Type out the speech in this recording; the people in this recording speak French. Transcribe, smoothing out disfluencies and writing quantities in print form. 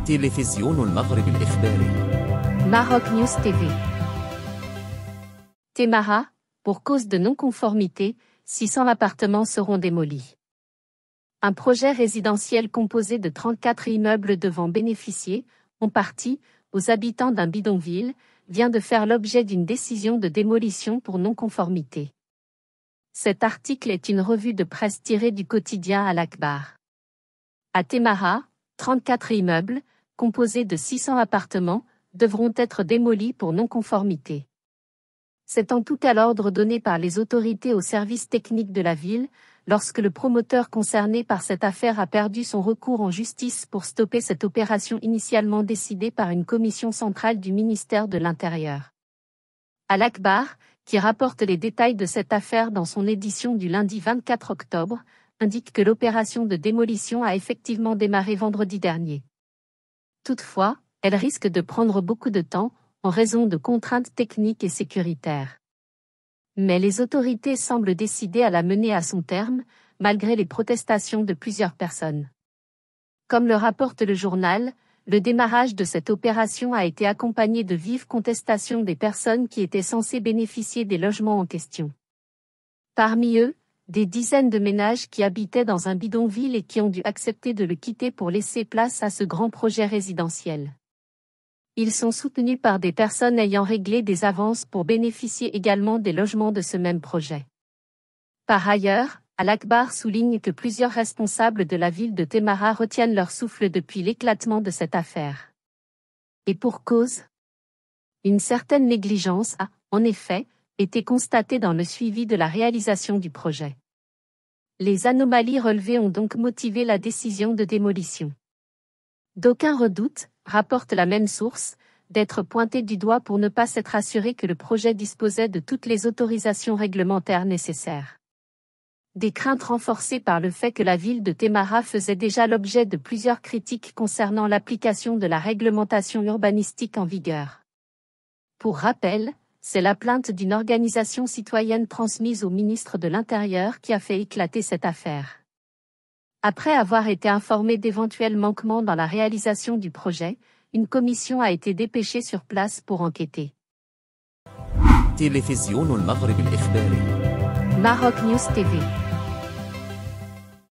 تلفزيون المغرب الإخباري. Maroc News TV. Témara, pour cause de non-conformité, 600 appartements seront démolis. Un projet résidentiel composé de 34 immeubles devant bénéficier, en partie, aux habitants d'un bidonville, vient de faire l'objet d'une décision de démolition pour non-conformité. Cet article est une revue de presse tirée du quotidien Al-Akhbar. À Témara, 34 immeubles, composés de 600 appartements, devront être démolis pour non-conformité. C'est en tout cas l'ordre donné par les autorités aux services techniques de la ville, lorsque le promoteur concerné par cette affaire a perdu son recours en justice pour stopper cette opération initialement décidée par une commission centrale du ministère de l'Intérieur. Al-Akhbar, qui rapporte les détails de cette affaire dans son édition du lundi 24 octobre, indique que l'opération de démolition a effectivement démarré vendredi dernier. Toutefois, elle risque de prendre beaucoup de temps, en raison de contraintes techniques et sécuritaires. Mais les autorités semblent décidées à la mener à son terme, malgré les protestations de plusieurs personnes. Comme le rapporte le journal, le démarrage de cette opération a été accompagné de vives contestations des personnes qui étaient censées bénéficier des logements en question. Parmi eux, des dizaines de ménages qui habitaient dans un bidonville et qui ont dû accepter de le quitter pour laisser place à ce grand projet résidentiel. Ils sont soutenus par des personnes ayant réglé des avances pour bénéficier également des logements de ce même projet. Par ailleurs, Al-Akhbar souligne que plusieurs responsables de la ville de Témara retiennent leur souffle depuis l'éclatement de cette affaire. Et pour cause, une certaine négligence a, en effet, été constatée dans le suivi de la réalisation du projet. Les anomalies relevées ont donc motivé la décision de démolition. D'aucuns redoutent, rapporte la même source, d'être pointés du doigt pour ne pas s'être assurés que le projet disposait de toutes les autorisations réglementaires nécessaires. Des craintes renforcées par le fait que la ville de Témara faisait déjà l'objet de plusieurs critiques concernant l'application de la réglementation urbanistique en vigueur. Pour rappel, c'est la plainte d'une organisation citoyenne transmise au ministre de l'Intérieur qui a fait éclater cette affaire. Après avoir été informé d'éventuels manquements dans la réalisation du projet, une commission a été dépêchée sur place pour enquêter. تلفزيون المغرب الإخباري. Maroc News TV.